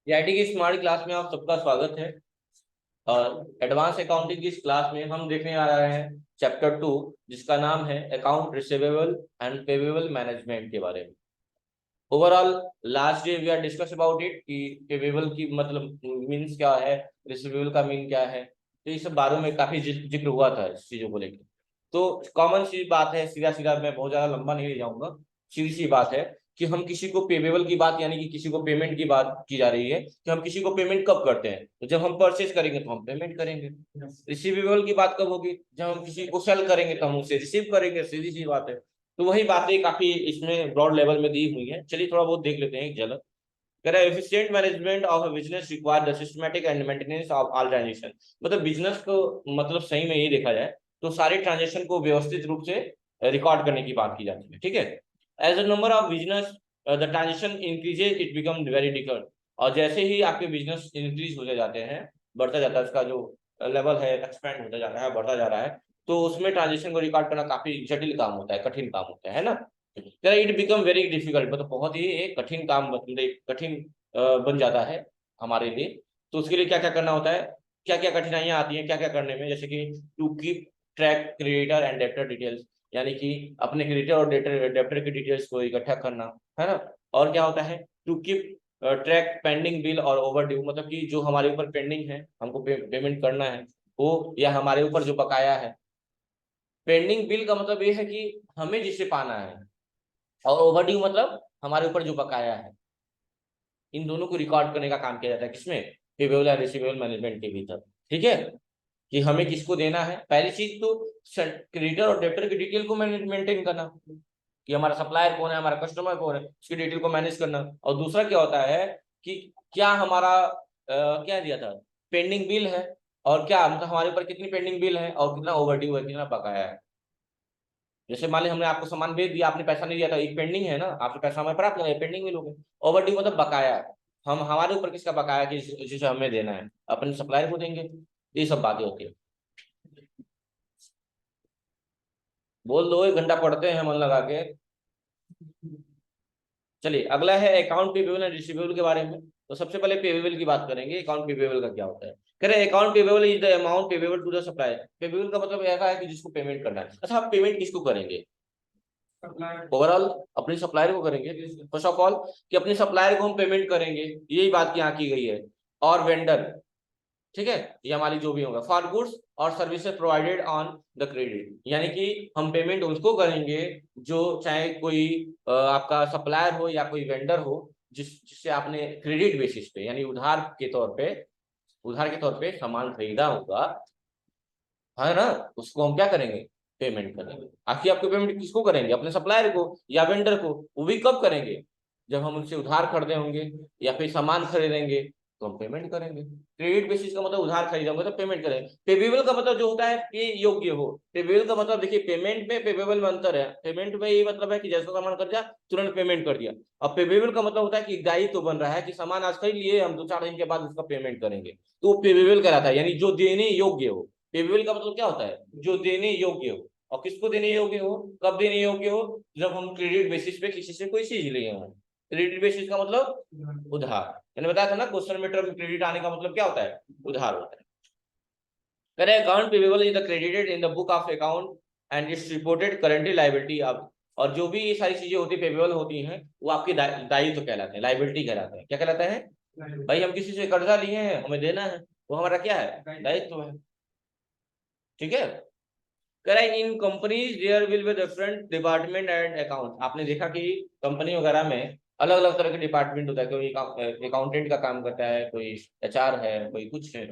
IT की smart class में आप सबका स्वागत है। और एडवांस अकाउंटिंग की इस क्लास में हम देखने आ रहे हैं चैप्टर 2, जिसका नाम है account receivable and payable management के बारे में। Overall last day we are discuss about it कि पेबेबल की मतलब मीन्स क्या है, रिसीवेबल का मीन क्या है। तो ये सब बारे में काफी जिक्र हुआ था इस चीजों को लेकर। तो कॉमन सी बात है, सीधा सीधा, मैं बहुत ज्यादा लंबा नहीं ले जाऊंगा। सीधी सी बात है कि हम किसी को पेबेबल की बात यानी कि किसी को पेमेंट की बात की जा रही है कि हम किसी को पेमेंट कब करते हैं। तो जब हम परचेज करेंगे तो हम पेमेंट करेंगे। रिसीवेबल की बात कब होगी? जब हम किसी को सेल करेंगे तो हम उसे रिसीव करेंगे। सीधी सी बात है। तो वही बातें काफी इसमें ब्रॉड लेवल में दी हुई है। चलिए थोड़ा बहुत देख लेते हैं एक झलक। कह रहा है efficient management of a business require the systematic and maintenance of all transaction. मतलब बिजनेस को मतलब सही में यही देखा जाए तो सारे ट्रांजेक्शन को व्यवस्थित रूप से रिकॉर्ड करने की बात की जाती है। ठीक है। As a number of business the transaction increases it become very difficult. और जैसे ही आपके बिजनेस इंक्रीज होते जाते हैं, बढ़ता जाता है, उसका जो लेवल है एक्सपेंड होता जा रहा है, बढ़ता जा रहा है, तो उसमें ट्रांजेक्शन को रिकॉर्ड करना काफी जटिल काम होता है, कठिन काम होता है ना। इट बिकम वेरी डिफिकल्ट, मतलब बहुत ही एक कठिन काम, मतलब एक कठिन बन जाता है हमारे लिए। तो उसके लिए क्या क्या करना होता है, क्या क्या कठिनाइयां आती हैं क्या क्या करने में, जैसे कि to keep track creditor and debtor details, यानी कि अपने क्रेडिटर और डेप्टर की डिटेल्स को इकट्ठा करना, है ना। और क्या होता है, to keep track pending bill और ओवर ड्यू, मतलब कि जो हमारे ऊपर पेंडिंग है, हमको पेमेंट करना है वो, या हमारे ऊपर जो बकाया है। पेंडिंग बिल का मतलब ये है कि हमें जिसे पाना है, और ओवर ड्यू मतलब हमारे ऊपर जो बकाया है। इन दोनों को रिकॉर्ड करने का काम किया जाता है किसमें? पेबेबल या रिसीवेबल मैनेजमेंट के भीतर। ठीक है। कि हमें किसको देना है, पहली चीज तो क्रेडिटर और डेब्टर की डिटेल को मेंटेन करना, कि हमारा सप्लायर कौन है, हमारा कस्टमर कौन है, उसकी डिटेल को मैनेज करना। और दूसरा क्या होता है कि क्या हमारा क्या दिया था, पेंडिंग बिल है, और क्या मतलब हमारे ऊपर कितनी पेंडिंग बिल है और कितना ओवरड्यू है, कितना बकाया है। जैसे मान ली हमने आपको सामान भेज दिया, आपने पैसा नहीं दिया था, एक पेंडिंग है ना, आपने पैसा हमें प्राप्त नहीं, पेंडिंग बिल हो गया। ओवरड्यू मतलब बकाया है। हम हमारे ऊपर किसका बकाया है कि जिसे हमें देना है, अपने सप्लायर को देंगे। ये सब बातें होती है। बोल दो, 1 घंटा पढ़ते हैं मन लगा के। चलिए अगला है अकाउंट पेबेबल एंड रिसीवेबल के बारे में। तो सबसे पहले पेबेबल की बात करेंगे, अकाउंट पेबेबल का क्या होता है। कह रहे account payable is the amount payable to the supplier. Payable का मतलब ऐसा है कि जिसको पेमेंट करना है। अच्छा, आप पेमेंट किसको करेंगे? ओवरऑल अपने सप्लायर को करेंगे। फर्स्ट ऑफ ऑल कि अपने सप्लायर को हम पेमेंट करेंगे, यही बात यहाँ की गई है। और वेंडर, ठीक है, ये हमारी जो भी होगा, फॉर गुड्स और services provided on the credit, यानी कि हम पेमेंट उसको करेंगे जो, चाहे कोई आपका सप्लायर हो या कोई वेंडर हो, जिससे आपने क्रेडिट बेसिस पे यानी उधार के तौर पे सामान खरीदा होगा, है ना। उसको हम क्या करेंगे? पेमेंट करेंगे। आखिर आपको पेमेंट किसको करेंगे? अपने सप्लायर को या वेंडर को। वो भी कब करेंगे? जब हम उनसे उधार खरीदे होंगे या फिर सामान खरीदेंगे तो हम पेमेंट करेंगे। क्रेडिट बेसिस का मतलब उधार खरीदेंगे तो पेमेंट करेंगे। पेबेबल का मतलब जो होता है कि योग्य हो। पेबेबल का मतलब देखिए, पेमेंट में पेबेबल में अंतर है। पेमेंट में ये मतलब है कि जैसा सामान कर दिया तुरंत पेमेंट कर दिया। अब पेबेबल का मतलब होता है कि दायित्व तो बन रहा है कि सामान आज खरीद लिए, हम 2-4 दिन के बाद उसका पेमेंट करेंगे। तो वो पेबेबल कहलाता है, यानी जो देने योग्य हो। पेबेबल का मतलब क्या होता है? जो देने योग्य हो। और किसको देने योग्य हो, कब देने योग्य हो? जब हम क्रेडिट बेसिस पे किसी से कोई चीज लिए हो। क्रेडिट बेसिस का मतलब उधार। मैंने बताया था ना क्वेश्चन में, टर्म क्रेडिट आने का मतलब क्या होता है? उधार होता है। करें account payable is the credited in the book of account and it's reported currently liability. अब और जो भी ये सारी चीजें होती है पेबेबल होती हैं, वो आपकी दायित्व कहलाते हैं, लाइबिलिटी कहलाते हैं। क्या कहलाता है? भाई हम किसी से कर्जा लिए हैं, हमें देना है, वो हमारा क्या है? दायित्व है। ठीक है। करें in companies there will be different department and account. आपने देखा कि कंपनी वगैरह में अलग अलग तरह के डिपार्टमेंट होता है। कोई अकाउंटेंट का काम करता है, कोई एचआर है, कोई कुछ है।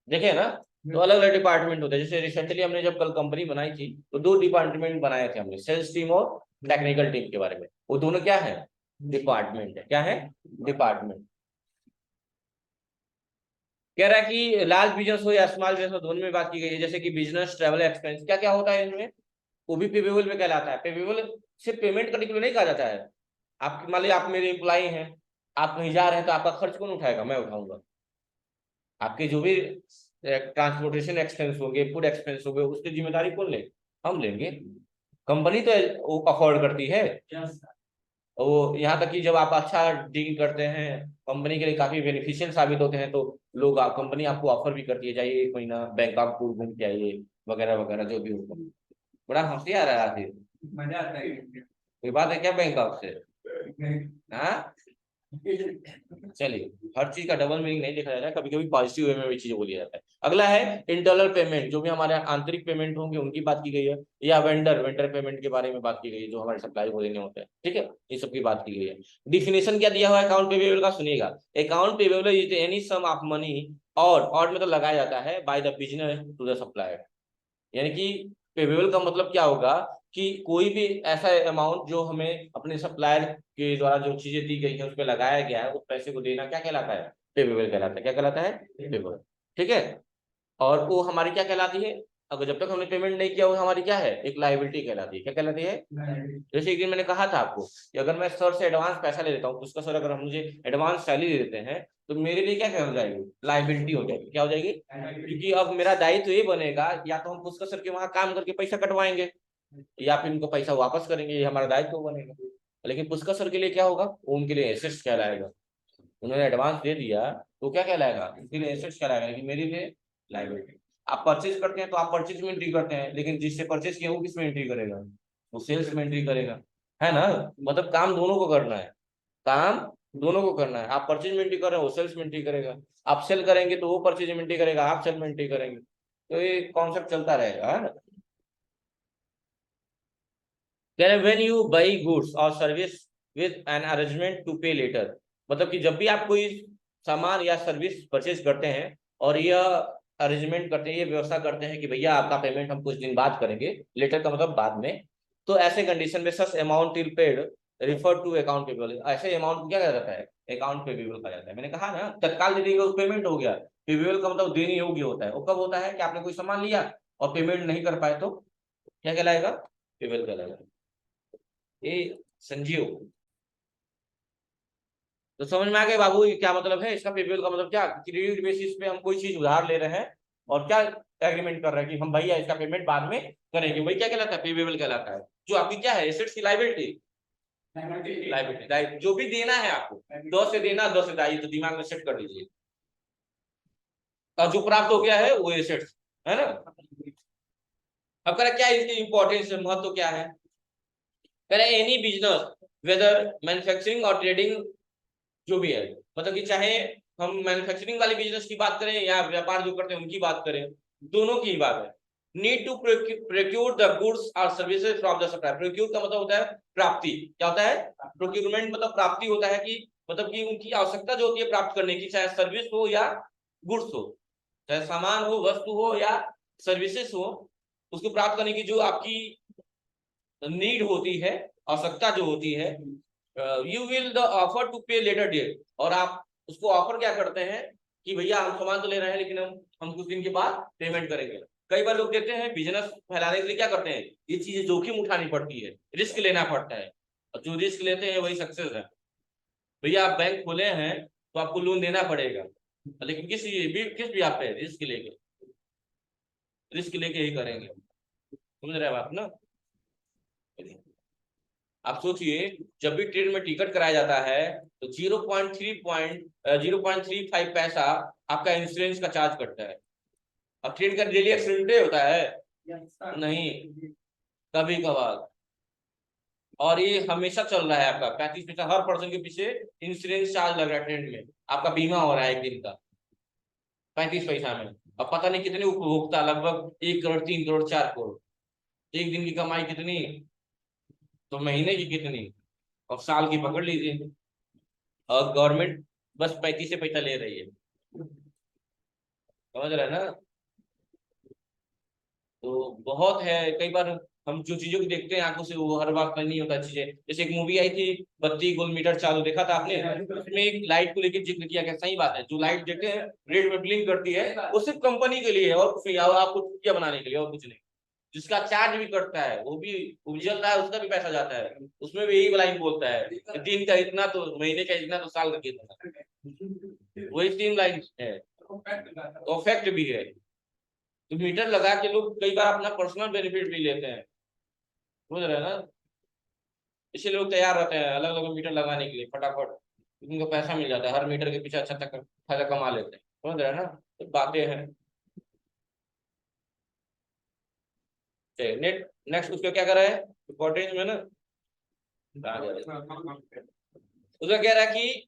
देखे ना। तो अलग अलग डिपार्टमेंट होते हैं। जैसे रिसेंटली हमने जब कल कंपनी बनाई थी तो 2 डिपार्टमेंट बनाए थे हमने, सेल्स टीम और टेक्निकल टीम के बारे में। वो दोनों क्या है? डिपार्टमेंट है। क्या है? डिपार्टमेंट। कह रहा है कि लार्ज बिजनेस हो या स्मॉल बिजनेस हो, दोनों में बात की गई है। जैसे कि बिजनेस ट्रैवल एक्सपेंस क्या क्या होता है इनमें, वो भी पेबेबल में कहलाता है। पेबेबल सिर्फ पेमेंट करने के लिए नहीं कहा जाता है। आप मान लीजिए आप मेरे एम्प्लॉई हैं, आप कहीं जा रहे हैं तो आपका खर्च कौन उठाएगा? मैं उठाऊंगा। आपके जो भी ट्रांसपोर्टेशन एक्सपेंस होंगे, फूड एक्सपेंस होंगे, उसकी जिम्मेदारी कौन ले? हम लेंगे। कंपनी तो वो अफोर्ड करती है। वो यहाँ तक कि जब आप अच्छा डील करते हैं, कंपनी के लिए काफी बेनिफिशियल साबित होते हैं, तो लोग कंपनी आपको ऑफर भी करती है, जाइए 1 महीना बैंकॉक टूर घूम के आइए, वगैरह वगैरह जो भी होगा। बड़ा हंसी आ रहा है आखिर, मजा आता है, कोई बात है क्या बैंकॉक से? हाँ, चलिए, हर चीज का डबल मीनिंग नहीं देखा जाता है, कभी कभी पॉजिटिव वे में भी चीजें बोली जाता है। अगला है इंटरनल पेमेंट, जो भी हमारे आंतरिक पेमेंट होंगे उनकी बात की गई है, या वेंडर वेंडर पेमेंट के बारे में बात की गई है, जो हमारे सप्लाई को देने होते हैं, ठीक है, ये सब की बात की गई है। डिफिनेशन क्या दिया हुआ है अकाउंट पेबल का, सुनिएगा। Account payable is any sum of money, और मतलब लगाया जाता है by the business to the supplier. यानी कि पेबल का मतलब क्या होगा कि कोई भी ऐसा अमाउंट जो हमें अपने सप्लायर के द्वारा जो चीजें दी गई है उस पर लगाया गया है, उस पैसे को देना क्या कहलाता है? पेबल कहलाता है। क्या कहलाता है? पेबल। ठीक है। और वो हमारी क्या कहलाती है? अगर जब तक हमने पेमेंट नहीं किया, वो हमारी क्या है? एक लाइबिलिटी कहलाती है। क्या कहलाती है? जैसे एक दिन मैंने कहा था आपको कि अगर मैं सर से एडवांस पैसा ले लेता हूँ, उसका सर अगर हम मुझे एडवांस सैलरी देते हैं, तो मेरे लिए क्या हो जाएगी? लाइबिलिटी हो जाएगी। क्या हो जाएगी? क्योंकि अब मेरा दायित्व ये बनेगा, या तो हम पुष्कर सर के वहां काम करके पैसा कटवाएंगे, या फिर उनको पैसा वापस करेंगे, ये हमारा दायित्व बनेगा। लेकिन पुष्कर सर के लिए क्या होगा? वो उनके लिए एसेट्स कहलाएगा। उन्होंने एडवांस दे दिया तो क्या कहलाएगा? उनके लिए एसेट्स कहलाएगा, लेकिन मेरे लिए लाइबिलिटी। आप परचेज करते हैं तो आप परचेज में एंट्री करते हैं, लेकिन जिससे परचेज किया वो किस में एंट्री करेगा? वो सेल्स में एंट्री करेगा, है ना? मतलब काम दोनों को करना है, काम दोनों को करना है। आप परचेज में एंट्री कर रहे हो, वो सेल्स में एंट्री करेगा। आप सेल करेंगे तो वो परचेज में एंट्री करेगा, आप सेल में एंट्री करेंगे। तो ये कॉन्सेप्ट चलता रहेगा, है ना? व्हेन यू बाई गुड्स और service with an arrangement to pay later, मतलब कि जब भी आप कोई सामान या सर्विस परचेज करते हैं और यह अरेंजमेंट करते हैं, ये व्यवस्था करते हैं कि भैया आपका पेमेंट हम कुछ दिन बाद करेंगे, लेटर का मतलब बाद में, तो ऐसे कंडीशन में such amount till paid refer to account payable, ऐसे अमाउंट को क्या कहा जाता है? अकाउंट पेबल कहा जाता है। मैंने कहा ना, तत्काल दे देंगे पेमेंट हो गया। पेबल का मतलब देने योग्य होता है। वो कब होता है? कि आपने कोई सामान लिया और पेमेंट नहीं कर पाए, तो क्या कहलाएगा? पेबल कहलाएगा। ये संजीव, तो समझ में आ गए बाबू ये क्या मतलब है इसका? पेबल का मतलब क्या? क्रेडिट बेसिस पे हम कोई चीज उधार ले रहे हैं, और क्या एग्रीमेंट कर रहे हैं कि हम भैया इसका पेमेंट बाद में करेंगे, वही क्या कहलाता है? पेबल कहलाता है। जो आपकी क्या है? एसेट्स की लायबिलिटी, लायबिलिटी जो भी देना है आपको, 10 से देना, 10 से दायित्व, तो दिमाग में सेट कर लीजिए। और जो प्राप्त हो गया है वो एसेट्स, है ना? अब कह क्या इसकी इंपॉर्टेंस, महत्व क्या है? कह रहे एनी बिजनेस वेदर मैन्युफैक्चरिंग और ट्रेडिंग, जो भी है, मतलब कि चाहे हम मैन्युफैक्चरिंग वाले बिजनेस की बात करें या व्यापार जो करते हैं उनकी बात करें, दोनों की बात है। Need to procure the goods और services from the supplier. Procure का मतलब होता है प्राप्ति। क्या होता है? प्रोक्यूरमेंट मतलब प्राप्ति होता है, कि मतलब कि उनकी आवश्यकता जो होती है प्राप्त करने की, चाहे सर्विस हो या गुड्स हो, चाहे सामान हो, वस्तु हो या सर्विसेज हो, उसको प्राप्त करने की जो आपकी नीड होती है, आवश्यकता जो होती है, you will the offer to pay later date, और आप उसको ऑफर क्या करते हैं कि भैया हम सामान तो ले रहे हैं, लेकिन हम कुछ दिन के बाद पेमेंट करेंगे। कई बार लोग देते हैं बिजनेस फैलाने के लिए क्या करते हैं, ये चीजें जोखिम उठानी पड़ती है, रिस्क लेना पड़ता है, और जो रिस्क लेते हैं वही सक्सेस है। भैया आप बैंक खोले हैं तो आपको लोन देना पड़ेगा, लेकिन किस भी आप पे रिस्क लेके ही करेंगे। समझ रहे हैं आप ना? आप सोचिए, जब भी ट्रेन में टिकट कराया जाता है तो 0.3 पैसा आपका इंश्योरेंस का चार्ज कटता है। अब ट्रेन का डेली एक्सीडेंट होता है? नहीं, कभी कभार। और ये हमेशा चल रहा है आपका 35 पैसा हर पर्सन के पीछे इंश्योरेंस चार्ज लग रहा है ट्रेन में। आपका बीमा हो रहा है एक दिन का 35 पैसा में। अब पता नहीं कितने उपभोक्ता, लगभग 1 करोड़, 3 करोड़, 4 करोड़, एक दिन की कमाई कितनी, तो महीने की कितनी, और साल की पकड़ लीजिए। और गवर्नमेंट बस 35 से पैसा ले रही है। समझ रहे हैं ना? तो बहुत है। कई बार हम जो चीजों को देखते हैं आंखों से, वो हर बात नहीं होता चीजें। जैसे एक मूवी आई थी, 32 गोल मीटर चालू, देखा था आपने? उसमें एक लाइट को लेकर जिक्र किया गया। सही बात है, जो लाइट देखते हैं रेड में ब्लिंक करती है, वो सिर्फ कंपनी के लिए है, और कुछ नहीं, आपको चुटिया बनाने के लिए, और कुछ नहीं। जिसका चार्ज भी कटता है, वो भी उजल रहा है, उसका भी पैसा जाता है, उसमें भी यही लाइन बोलता है कि दिन का इतना तो महीने का इतना तो साल का कितना। वही 3 लाइन है, तो फैक्ट भी है। तो मीटर लगा के लोग कई बार अपना पर्सनल बेनिफिट भी लेते हैं। समझ रहे हैं ना? इसलिए लोग तैयार रहते हैं अलग अलग मीटर लगाने के लिए फटाफट, उनको पैसा मिल जाता है, हर मीटर के पीछे अच्छा तक फायदा कमा लेते हैं, समझ रहे हैं ना, तो बातें हैं। नेट नेक्स्ट उसका क्या कर रहा है इंपॉर्टेंस में ना, उसका कह रहा है कि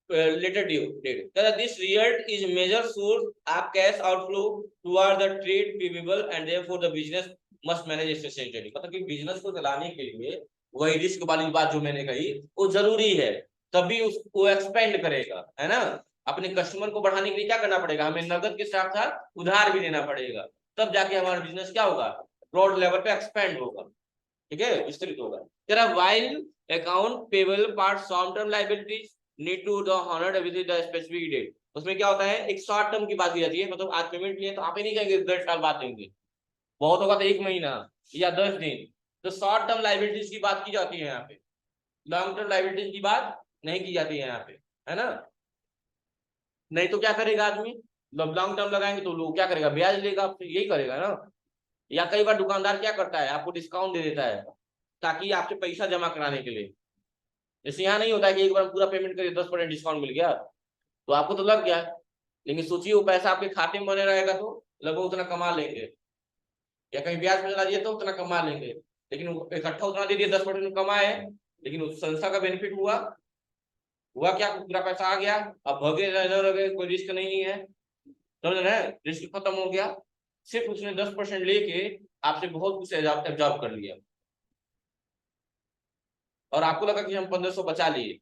later due date, this result is major source of cash outflow toward the trade payable and therefore the business must manage efficiently, मतलब कि बिजनेस को चलाने के लिए वही रिस्क वाली बात जो मैंने कही वो जरूरी है, तभी उसको एक्सपेंड करेगा, है ना। अपने कस्टमर को बढ़ाने के लिए क्या करना पड़ेगा, हमें नगद के साथ साथ उधार भी देना पड़ेगा, तब जाके हमारा बिजनेस क्या होगा, ब्रॉड लेवल पे एक्सपेंड होगा, ठीक है, विस्तृत होगा। तेरा while account payable part short term liabilities need to the honoured with the specific date, उसमें क्या होता है एक शॉर्ट टर्म की बात की जाती है, मतलब आज पेमेंट लिए तो आप ही नहीं कहेंगे 10 साल बाद देंगे, बहुत होगा तो 1 महीना या 10 दिन, तो शॉर्ट टर्म लायबिलिटीज की बात की जाती है यहाँ पे, लॉन्ग टर्म लायबिलिटीज की बात नहीं की जाती है यहाँ पे, है ना। नहीं तो क्या करेगा आदमी, लॉन्ग टर्म लगाएंगे तो लोग क्या करेगा, ब्याज लेगा आपसे, यही करेगा ना। या कई बार दुकानदार क्या करता है, आपको डिस्काउंट दे देता है ताकि आपसे पैसा जमा कराने के लिए, जैसे यहाँ नहीं होता है कि एक बार पूरा पेमेंट करिए 10% डिस्काउंट मिल गया तो आपको तो लग गया, लेकिन सोचिए वो पैसा आपके खाते में बने रहेगा तो लगभग उतना कमा लेंगे, या कहीं ब्याज में लगा दिए तो उतना कमा लेंगे, लेकिन इकट्ठा उतना दे दिए 10% कमाए, लेकिन उस संस्था का बेनिफिट हुआ क्या, पूरा पैसा आ गया, अब भगे रहे कोई रिस्क नहीं है, समझ रहे हैं, रिस्क खत्म हो गया, सिर्फ उसने 10% लेके आपसे बहुत कुछ एब्जॉर्ब कर लिया, और आपको लगा कि हम 1500 बचा लिए,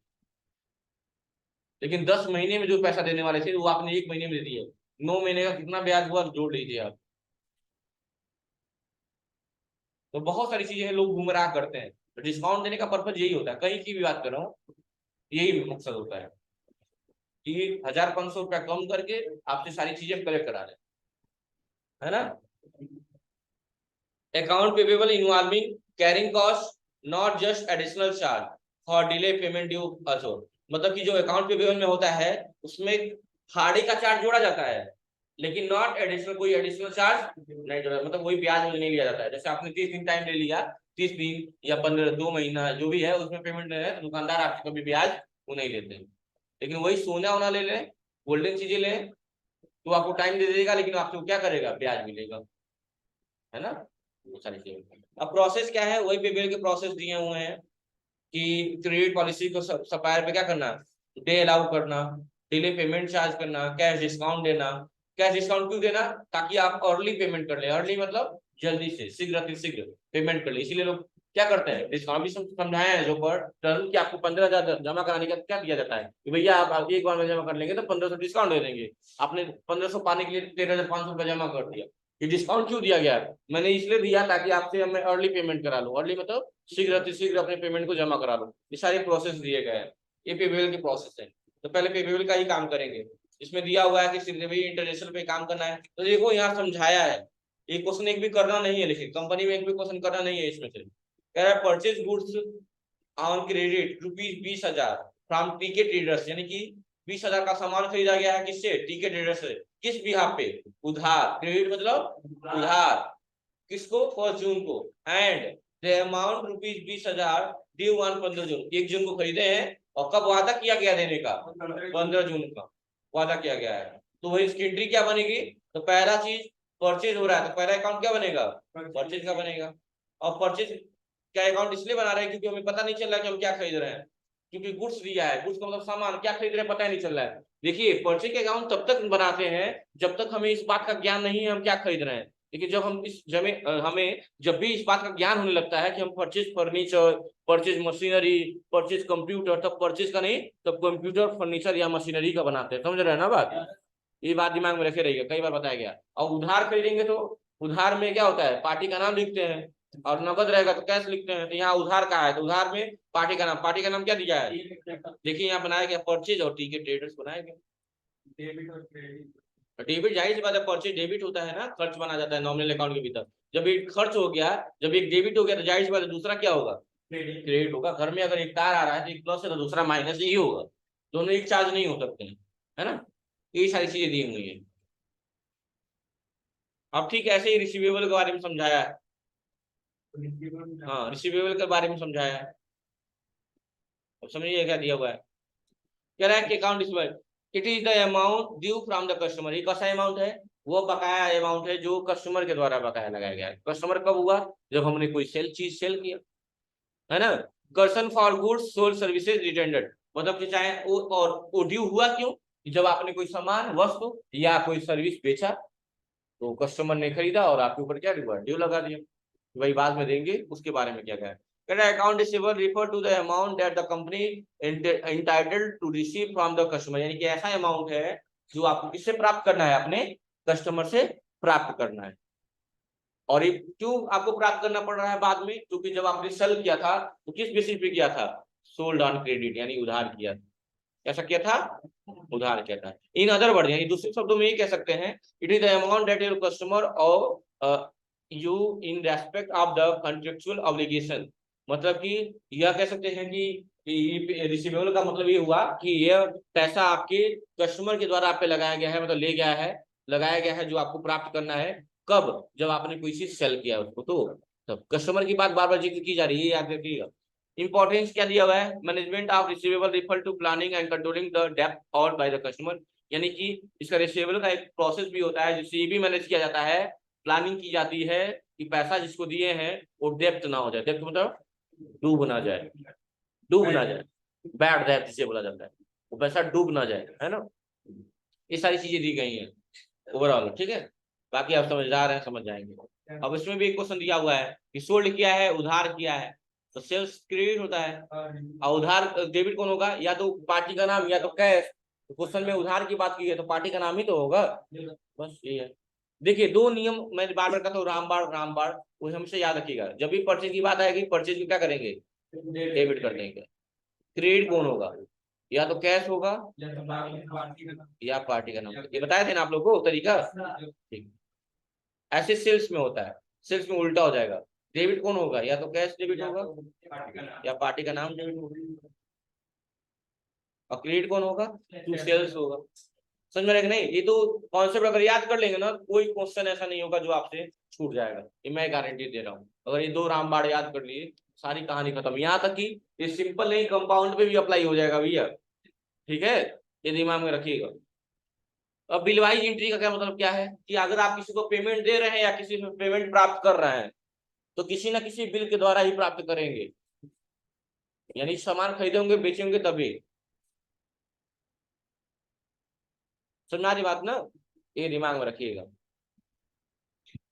लेकिन 10 महीने में जो पैसा देने वाले थे वो आपने 1 महीने में दे दिए, 9 महीने का कितना ब्याज हुआ जोड़ लीजिए आप। तो बहुत सारी चीजें हैं, लोग गुमराह करते हैं, तो डिस्काउंट देने का पर्पज यही होता है, कहीं की भी बात कर रहा हूँ, यही मकसद होता है कि 1500 रुपया कम करके आपसे सारी चीजें कलेक्ट करा रहे, है ना। Account payable involving carrying cost not just additional charge for delay payment due also, मतलब कि जो अकाउंट पेबल में होता है उसमें खाड़ी का चार्ज जोड़ा जाता है, लेकिन नॉट एडिशनल, कोई एडिशनल चार्ज नहीं जोड़ा, मतलब वही ब्याज नहीं लिया जाता है, जैसे आपने 30 दिन टाइम ले लिया, 30 दिन या 15 2 महीना जो भी है उसमें पेमेंट नहीं है तो दुकानदार आपसे कभी ब्याज वो नहीं लेते, लेकिन वही सोना वोना ले लें, गोल्डन चीजें लें तो आपको टाइम दे देगा, लेकिन आपसे वो क्या करेगा, ब्याज मिलेगा, है ना, वो सारी चीजें। अब प्रोसेस क्या है, वही पेबल के प्रोसेस दिए हुए हैं कि क्रेडिट पॉलिसी को सप्लायर पे क्या करना, डे अलाउ करना, डिले पेमेंट चार्ज करना, कैश डिस्काउंट देना, कैश डिस्काउंट क्यों देना, ताकि आप अर्ली पेमेंट कर ले, अर्ली मतलब जल्दी से, शीघ्र अतिशीघ्र पेमेंट कर ले, इसीलिए लोग क्या करते हैं, डिस्काउंट भी समझाया है जो पर टर्म कि आपको 15,000 जमा कराने का क्या दिया जाता है कि भैया आप एक बार में जमा कर लेंगे तो 1500 डिस्काउंट दे देंगे, आपने 1500 पाने के लिए 13,500 जमा कर दिया, ये डिस्काउंट क्यों दिया गया, मैंने इसलिए दिया ताकि आपसे मैं अर्ली पेमेंट करा लूं, अर्ली मतलब शीघ्र अतिशीघ्र अपने पेमेंट को जमा करा लूं, ये सारे प्रोसेस दिए गए हैं, ये पेबल के प्रोसेस है, तो पहले पेबल का ही काम करेंगे, इसमें दिया हुआ है कि सिर्फ इंटरनेशनल पे काम करना है, तो देखो यहाँ समझाया है, एक क्वेश्चन एक भी करना नहीं है, लेकिन कंपनी में एक भी क्वेश्चन करना नहीं है इसमें से, कह रहा है purchase goods on credit ₹20,000 from टीके ट्रेडर्स, यानी कि 20,000 का सामान खरीदा गया है किससे, टीके ट्रेडर्स से, किस बिहाफ पे, उधार, क्रेडिट मतलब उधार, किसको, 1 जून को, and the amount ₹20,000 due on 15 जून, 1 जून को खरीदे हैं, और कब वादा किया गया देने का, 15 जून का वादा किया गया है, तो वही इसकी एंट्री क्या बनेगी, तो पहला चीज परचेज हो रहा है तो पहला अकाउंट क्या बनेगा, परचेज का बनेगा, और परचेज क्या अकाउंट इसलिए बना रहे हैं क्योंकि हमें पता नहीं चल रहा है कि हम क्या खरीद रहे हैं, क्योंकि गुड्स दिया है, गुड्स का मतलब सामान, क्या खरीद रहे हैं पता ही नहीं चल रहा है, देखिए परचेज के अकाउंट तब तक बनाते हैं जब तक हमें इस बात का ज्ञान नहीं है हम क्या खरीद रहे हैं, लेकिन जब हम हमें जब भी इस बात का ज्ञान होने लगता है कि हम purchase furniture, purchase machinery, purchase computer, तब परचेज का नहीं तब कंप्यूटर फर्नीचर या मशीनरी का बनाते हैं, समझ रहे हैं ना बात, ये बात दिमाग में रखे रहिएगा, कई बार बताया गया, और उधार खरीदेंगे तो उधार में क्या होता है, पार्टी का नाम लिखते हैं, और नकद रहेगा तो कैश लिखते हैं, तो यहाँ उधार का है तो उधार में पार्टी का नाम क्या दिया है, देखिए यहाँ बनाया गया परचेज और टीके ट्रेडर्स बनाया गया, डेबिट जाहिर सी बात है, परचेज डेबिट होता है ना, खर्च माना जाता है नॉमिनल अकाउंट के भीतर, जब एक खर्च हो गया, जब एक डेबिट हो गया तो जाहिर सी बात है दूसरा क्या होगा, क्रेडिट होगा, घर में अगर एक तार आ रहा है तो एक प्लस है तो दूसरा माइनस ही होगा, दोनों एक चार्ज नहीं हो सकते हैं, है ना, ये सारी चीजें दी हुई है। अब ठीक ऐसे ही रिसीवेबल के बारे में समझाया है, हाँ रिसीवेबल के बारे में समझाया है, अब समझिए क्या दिया हुआ है। कह रहा है कि account receivable it is the amount due from the customer. ये कैसा अमाउंट है? वो बकाया अमाउंट है जो कस्टमर के द्वारा बकाया लगाया गया है। कस्टमर कब हुआ? जब हमने कोई चीज सेल किया, है ना। कर्सन फॉर गुड्स सोल्ड सर्विसेज रिटेंडेड, मतलब कि चाहे वो ड्यू हुआ क्यों? जब आपने कोई सामान, वस्तु या कोई सर्विस बेचा तो कस्टमर ने खरीदा और आपके ऊपर क्या हुआ? ड्यू लगा दिया। वही बाद में देंगे, उसके बारे में क्या है। Account receivable refer to the amount that the company entitled to receive from the customer, यानी कि ऐसा अमाउंट है जो आपको किससे प्राप्त करना है? अपने कस्टमर से प्राप्त करना है। और ये क्यों आपको प्राप्त करना पड़ रहा है बाद में? क्योंकि जब आपने सेल किया था तो किस बेसिस पे किया था? सोल्ड ऑन क्रेडिट, यानी उधार किया था। कैसा किया था? उधार किया था। इन अदर वर्ड, यानी दूसरे शब्दों में ये कह सकते हैं, it is the amount that your customer और you in respect of the contractual obligation. मतलब कि यह कह सकते हैं कि रिसीवेबल का मतलब ये हुआ कि यह पैसा आपके कस्टमर के द्वारा आप पे लगाया गया है, मतलब ले गया है, लगाया गया है, जो आपको प्राप्त करना है। कब? जब आपने कोई चीज सेल किया उसको, तो तब कस्टमर की बात बार बार जिक्र की जा रही है, याद रखिएगा। इंपॉर्टेंस क्या दिया हुआ है? Management of receivable refer to planning and controlling the डेब्ट और बाय द कस्टमर, यानी कि इसका रिसीवेबल का एक प्रोसेस भी होता है जिससे ये भी मैनेज किया जाता है, प्लानिंग की जाती है कि पैसा जिसको दिए हैं वो डेब्ट ना हो जाए। डेब्ट मतलब डूब ना जाए, डूब ना जाए, बैड डेब्ट जिसे बोला जाता है, वो पैसा डूब ना जाए, है ना। ये सारी चीजें दी गई हैं ओवरऑल, ठीक है। बाकी आप समझदार हैं, समझ जाएंगे। अब इसमें भी एक क्वेश्चन दिया हुआ है कि सोल्ड किया है, उधार किया है, तो सेल्स क्रेडिट होता है और उधार डेबिट कौन होगा? या तो पार्टी का नाम या तो कैश। तो क्वेश्चन में उधार की बात की है तो पार्टी का नाम ही तो होगा। बस ये है। देखिए दो नियम मैं बार बार कहता हूँ, रामबाण रामबाण, वो हमसे याद रखिएगा। जब भी परचेज की बात आएगी, परचेज में क्या करेंगे? डेबिट कर देंगे। क्रेडिट कौन होगा? या तो कैश होगा या पार्टी का नाम। ये बताया थे ना आप लोगों को तरीका, ठीक। ऐसे सेल्स में होता है, सेल्स में उल्टा हो जाएगा। डेबिट कौन होगा? या तो कैश डेबिट होगा या पार्टी का नाम डेबिट होगा। और क्रेडिट कौन होगा? टू सेल्स होगा। समझ में आएगा नहीं? ये तो कॉन्सेप्ट अगर याद कर लेंगे ना, कोई क्वेश्चन ऐसा नहीं होगा जो आपसे छूट जाएगा, ये मैं गारंटी दे रहा हूँ। अगर ये दो रामबाण याद कर लिए, सारी कहानी खत्म। यहाँ तक कि ये सिंपल नहीं, कंपाउंड पे भी अप्लाई हो जाएगा भैया, ठीक है। ये दिमाग में रखिएगा। अब बिल वाइज एंट्री का क्या मतलब क्या है? कि अगर आप किसी को पेमेंट दे रहे हैं या किसी से पेमेंट प्राप्त कर रहे हैं तो किसी ना किसी बिल के द्वारा ही प्राप्त करेंगे, यानी सामान खरीदे होंगे, बेचे होंगे तभी। समझ आ रही बात ना? ये दिमाग में रखिएगा।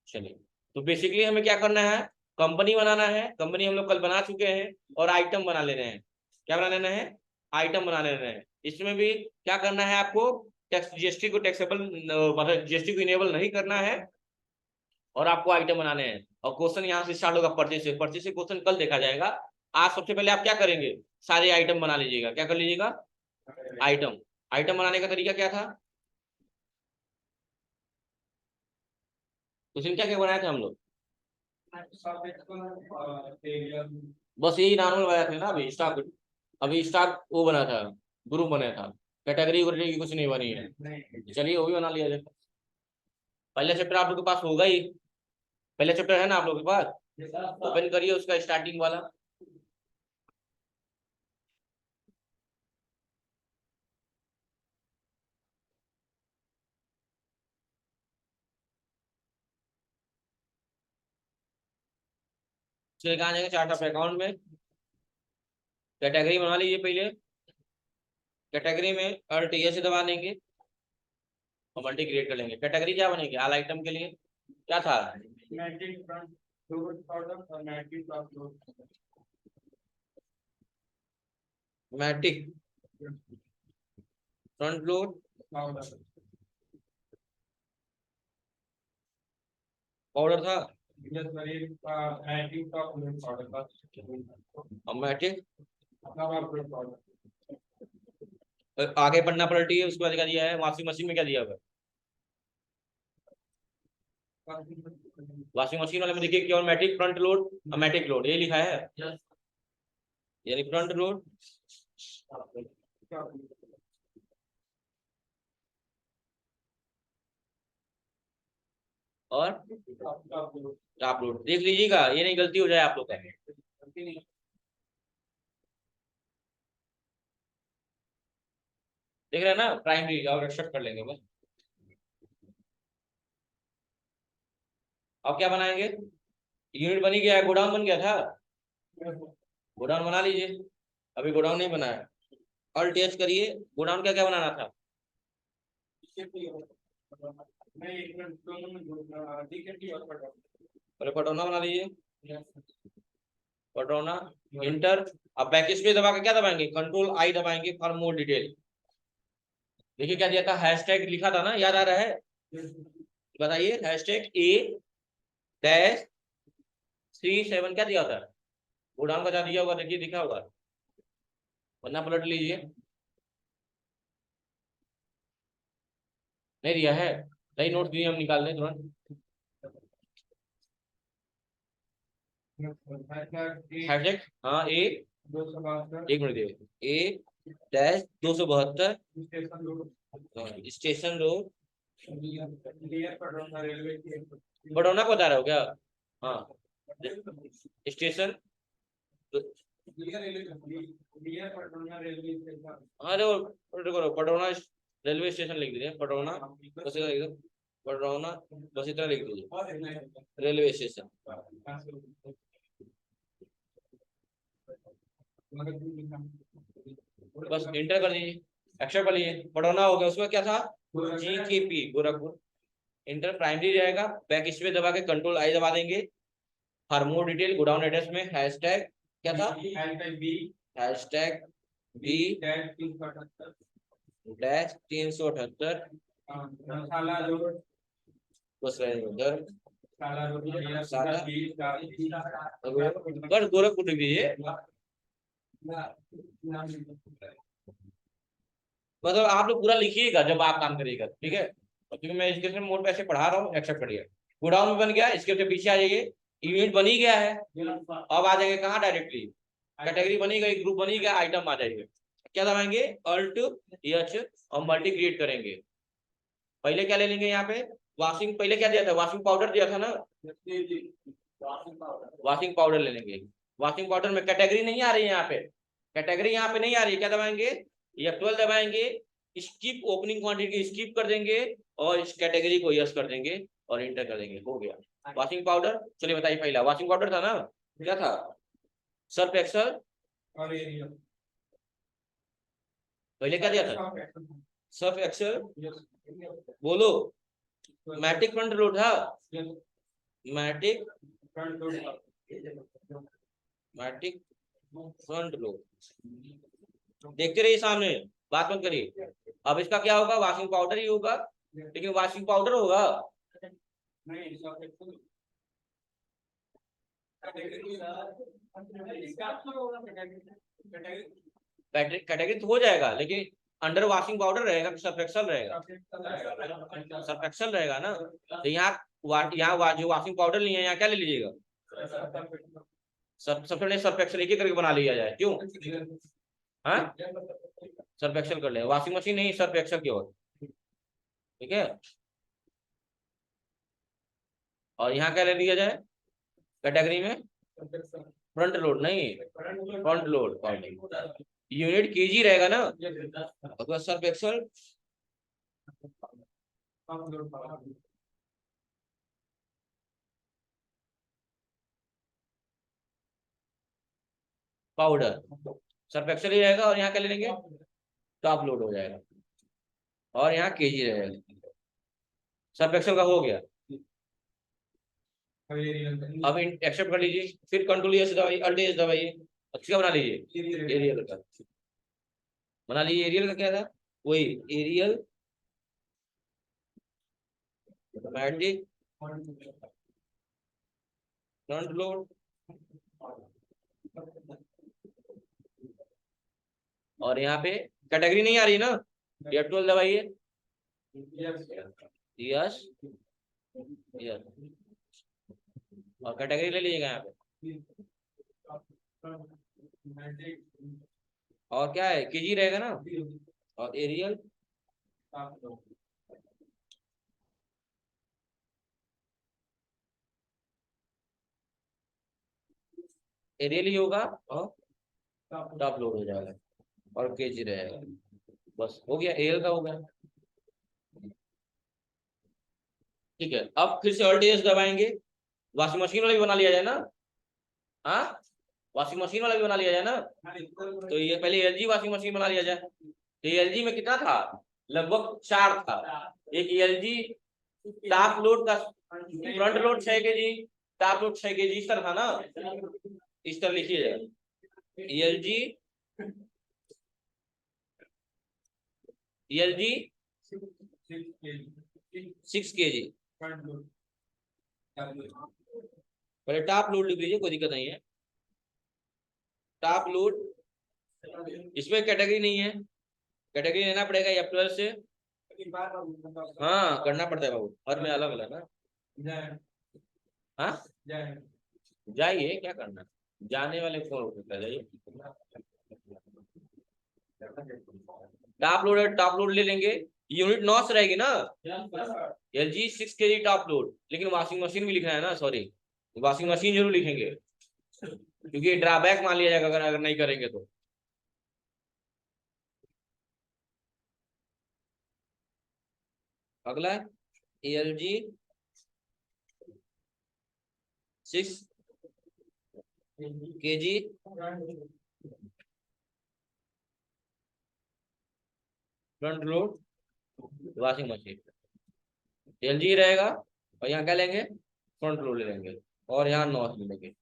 चलिए, तो बेसिकली हमें क्या करना है? कंपनी बनाना है। कंपनी हम लोग कल बना चुके हैं और आइटम बना लेने हैं। क्या बना लेना है? आइटम बना लेना है। इसमें भी क्या करना है आपको? टैक्स जीएसटी को टैक्सेबल, मतलब जीएसटी को इनेबल नहीं करना है, और आपको आइटम बनाने हैं। और क्वेश्चन यहाँ से स्टार्ट होगा परचेज से। परचेज से क्वेश्चन कल देखा जाएगा। आज सबसे पहले आप क्या करेंगे? सारे आइटम बना लीजिएगा। क्या कर लीजिएगा? आइटम। आइटम बनाने का तरीका क्या था? उस दिन क्या क्या बनाया था हम लोग? बस यही नॉर्मल बनाया था ना। अभी स्टॉक वो बना था, ग्रुप बना था। कैटेगरी वैटेगरी की कुछ नहीं बनी है। चलिए वो भी बना लिया जाए। पहले चैप्टर आप लोग के पास होगा ही। पहले चैप्टर है ना आप लोग के पास? ओपन करिए उसका स्टार्टिंग वाला। चलिए कहाँ जाएंगे? चार्ट ऑफ अकाउंट में कैटेगरी बना लीजिए पहले। कैटेगरी में अल्ट ए से दबा देंगे और मल्टी क्रिएट कर लेंगे। कैटेगरी क्या बनेगी ऑल आइटम के लिए? क्या था? मैटिक फ्रंट लोड पाउडर था। और मैटिक आगे पढ़ना पलटी है, उसके बाद क्या दिया है? वॉशिंग मशीन में क्या दिया हुआ है? वॉशिंग मशीन वाले में देखिए केवल मैटिक फ्रंट लोड और मैटिक लोड ये लिखा है, यानी फ्रंट लोड और टॉप लोड। देख लीजिएगा ये नहीं गलती हो जाए आप लोग का। देख रहे हैं ना, प्राइमरी और एक्सेप्ट कर लेंगे बस। अब क्या बनाएंगे, यूनिट बनी गया है, गोडाउन बन गया था, गोडाउन बना लीजिए। अभी गोडाउन नहीं बनाया, और टेस्ट करिए गोडाउन क्या क्या बनाना था। पहले पटौना बना लीजिए, पटौना इंटर। अब बैक स्पेस दबा के क्या दबाएंगे, कंट्रोल आई दबाएंगे फॉर मोर डिटेल। देखिए क्या दिया था, हैशटैग लिखा था ना, याद आ रहा है, बताइए हैशटैग ए डैश 37 क्या दिया था, गोडाउन का क्या दिया होगा, देखिए दिखा होगा, वरना पलट लीजिए। नहीं दिया है, नहीं नोट दिए हम निकाल लें तुरंत। हैशटैग हाँ ए, एक मिनट दिए, ए डैश 272 स्टेशन रोड, बड़ौना को बता रहे हो क्या, हाँ स्टेशन, हाँ देखो पटौना रेलवे स्टेशन लिख दीजिए, पटौना बस इतना लिख दो, पटौना बस इतना लिख दीजिए रेलवे स्टेशन। बस इंटर कर दीजिए, एक्सेप्ट कर लीजिए, पटौना हो गया, उसमें क्या था, GKP गोरखपुर। इंटर प्राइमरी रहेगा, बैक स्पेस दबा के कंट्रोल आई दबा देंगे, for more detail godown address में हैशटैग क्या था, हैशटैग बी डैश 378 बस रहे उधर, बस गोरखपुर लिख दीजिए। मतलब आप लोग पूरा लिखिएगा जब आप काम करिएगा, ठीक है, क्योंकि मैं एजुकेशन मोड पे ऐसे पढ़ा रहा हूँ, एक्सेप्ट करिए। गोडाउन में बन गया, इसके पीछे आ जाइए, यूनिट बनी गया है, अब आ जाएंगे कहाँ, डायरेक्टली कैटेगरी बनी गई, ग्रुप बनी गया, आइटम आ जाएंगे, क्या दबाएंगे अल्ट एच और मल्टी क्रिएट करेंगे। पहले क्या ले लेंगे यहाँ पे, वॉशिंग, पहले क्या दिया था, वॉशिंग पाउडर दिया था ना, वॉशिंग पाउडर ले लेंगे। वॉशिंग पाउडर में कैटेगरी नहीं आ रही है यहाँ पे, कैटेगरी यहाँ पे नहीं आ रही, क्या दबाएंगे F12 दबाएंगे, स्किप ओपनिंग क्वांटिटी स्किप कर देंगे, और इस कैटेगरी को यस कर देंगे और इंटर कर देंगे, हो गया वॉशिंग पाउडर। चलिए बताइए, पहला वॉशिंग पाउडर था ना, क्या था, सर्फ एक्सल, पहले क्या दिया था, सर्फ एक्सल, बोलो, मैटिक फ्रंट लोड था, मैटिक मैटिक फ्रंट लोड, देखते रहिए सामने, बात मत करिए। अब इसका क्या होगा, वॉशिंग पाउडर ही होगा, लेकिन वॉशिंग पाउडर होगा, कैटेगरी तो हो जाएगा, लेकिन अंडर वॉशिंग पाउडर रहेगा कि सर्फ एक्सल रहेगा, सर्फ एक्सल रहेगा ना, तो यहाँ जो वॉशिंग पाउडर लिए हैं, यहाँ क्या ले लीजिएगा, सबसे पहले सर्फ एक्सल एक ही करके बना लिया जाए, क्यों, हाँ सर्फ एक्सल कर ले, वॉशिंग मशीन नहीं, सर्फ एक्सल की ओर, ठीक है। और यहाँ क्या ले लिया जाए कैटेगरी में, फ्रंट लोड नहीं, फ्रंट लोड, यूनिट केजी रहेगा ना, अगर Surf Excel powder, Surf Excel ही रहेगा, और यहाँ क्या ले लेंगे, टॉप लोड हो जाएगा, और यहाँ केजी रहेगा, सर्फ एक्सल का हो गया। अब एक्सेप्ट कर लीजिए, फिर कंट्रोल एस दबाइए, अल्ट एस दबाइए, अच्छा बना लीजिए एरियल का, बना लीजिए एरियल का, क्या था वही एरियल मैटिक फ्रंट लोड, और यहाँ पे कैटेगरी नहीं आ रही ना, F12 दबाइए, यस यस, और कैटेगरी ले लीजिएगा यहाँ पे, और क्या है केजी रहेगा ना, और एरियल, एरियल ही होगा, और टॉप लोड हो जाएगा, और केजी रहेगा। बस हो गया, एल का हो गया। ठीक है, अब फिर से ऑल्ट एस दबाएंगे, वॉशिंग मशीन वाला भी बना लिया जाए ना। हाँ, वॉशिंग मशीन वाला भी बना लिया जाए ना। तो ये पहले एलजी वॉशिंग मशीन बना लिया जाए। तो एलजी में कितना था, लगभग 4 था। एक एलजी टॉप लोड का, front load 6 kg, top load 6 kg, इस तरह था ना। इस तरह लिखिए एलजी, एलजी 6 kg। पहले टॉप लोड लिख लीजिए, कोई दिक्कत नहीं है। टॉप लोड, इसमें कैटेगरी नहीं है, कैटेगरी लेना पड़ेगा या प्लस से। हाँ करना पड़ता है बाबू, हर में अलग अलग ना। हाँ जाइए, क्या करना, जाने वाले कौन होता है, जाइए। टॉप लोड, टॉप लोड ले लेंगे, यूनिट नॉस रहेगी ना। एलजी 6 kg टॉप लोड, लेकिन वॉशिंग मशीन भी लिखना है ना, सॉरी, वॉशिंग मशीन जरूर लिखेंगे, क्योंकि ड्रॉबैक मान लिया जाएगा अगर अगर नहीं करेंगे तो। अगला LG 6 kg front load washing machine, LG रहेगा, और यहाँ क्या लेंगे, फ्रंट लोड ले लेंगे, और यहाँ नॉस ले लेंगे।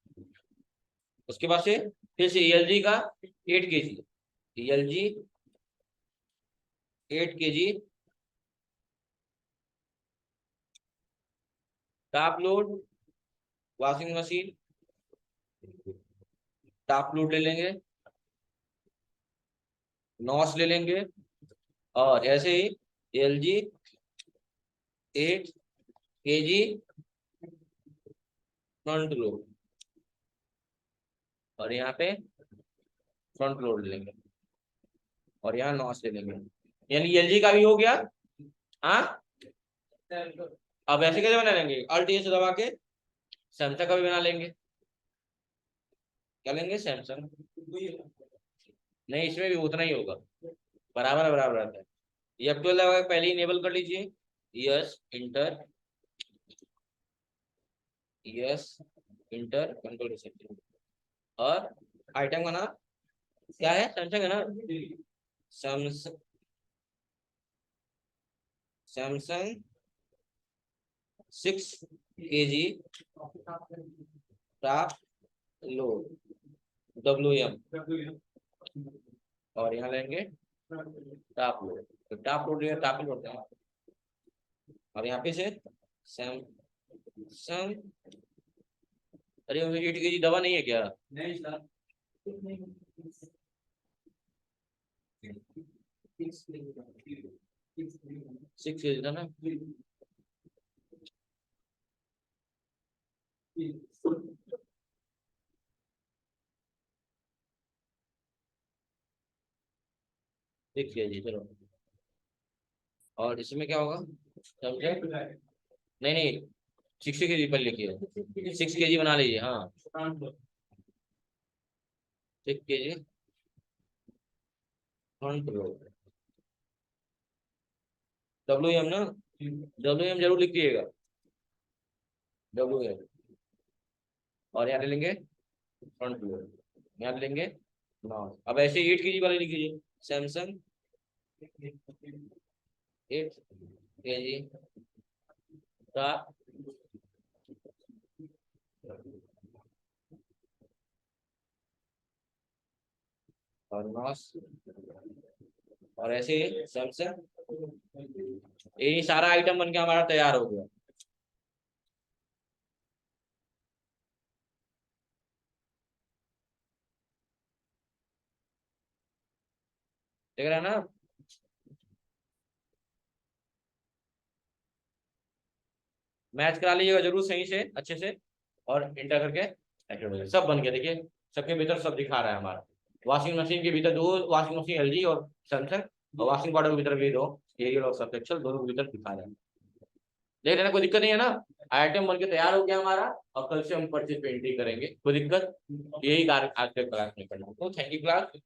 उसके बाद से फिर से एलजी का 8 kg, LG 8 kg top load washing machine, top load ले लेंगे, नॉस ले लेंगे, और ऐसे ही एलजी 8 kg फ्रंट लोड, और यहाँ पे फ्रंट लोड ले लेंगे, और यहाँ नॉस ले लेंगे, यानी एलजी का भी हो गया। हाँ, अब ऐसे कैसे बना लेंगे, अल्ट ए से दबा के सैमसंग का भी बना लेंगे। क्या लेंगे, सैमसंग, नहीं इसमें भी उतना ही होगा, बराबर बराबर रहता है। ये F12 लगा के पहले ही इनेबल कर लीजिए, yes inter, yes inter control reception, और आइटम का नाम क्या है, सैमसंग है ना, Samsung, Samsung 6 kg top load WM, और यहाँ लेंगे टॉप लोड, तो टॉप लोड टॉप ही लोड है। और यहाँ पे से सैमसंग, अरे 8 kg दवा नहीं है क्या, नहीं सर, 6 kg था ना। देखिए जी, चलो, और इसमें क्या होगा, समझे, नहीं नहीं 6 kg पर लिखिए, 6 kg बना लीजिए, हाँ 6 kg फ्रंट लोड WM ना, WM जरूर लिखिएगा, WM, और यहाँ ले लेंगे फ्रंट लोड, यहाँ ले लेंगे नॉन। अब ऐसे 8 kg वाले लिख लीजिए, सैमसंग 8 kg का और नॉस, और ऐसे सैमसंग, ये सारा आइटम बन के हमारा तैयार हो गया। देख रहे हैं ना, मैच करा लीजिएगा जरूर सही से, अच्छे से, और इंटर करके एक्टिवेट हो जाएगा। सब बन गया, देखिए सबके भीतर सब दिखा रहा है हमारा। वॉशिंग मशीन के भीतर 2 वॉशिंग मशीन एलजी और सैमसंग, और वॉशिंग पाउडर के भीतर भी 2 एरियल और सर्फ एक्सेल, दोनों के भीतर दिखा रहे हैं। देख रहे हैं, कोई दिक्कत नहीं है ना, आइटम बन के तैयार हो गया हमारा, और कल से हम परचेज पे एंट्री करेंगे, कोई दिक्कत, यही कार्य आज के क्लास में करना। तो थैंक यू क्लास।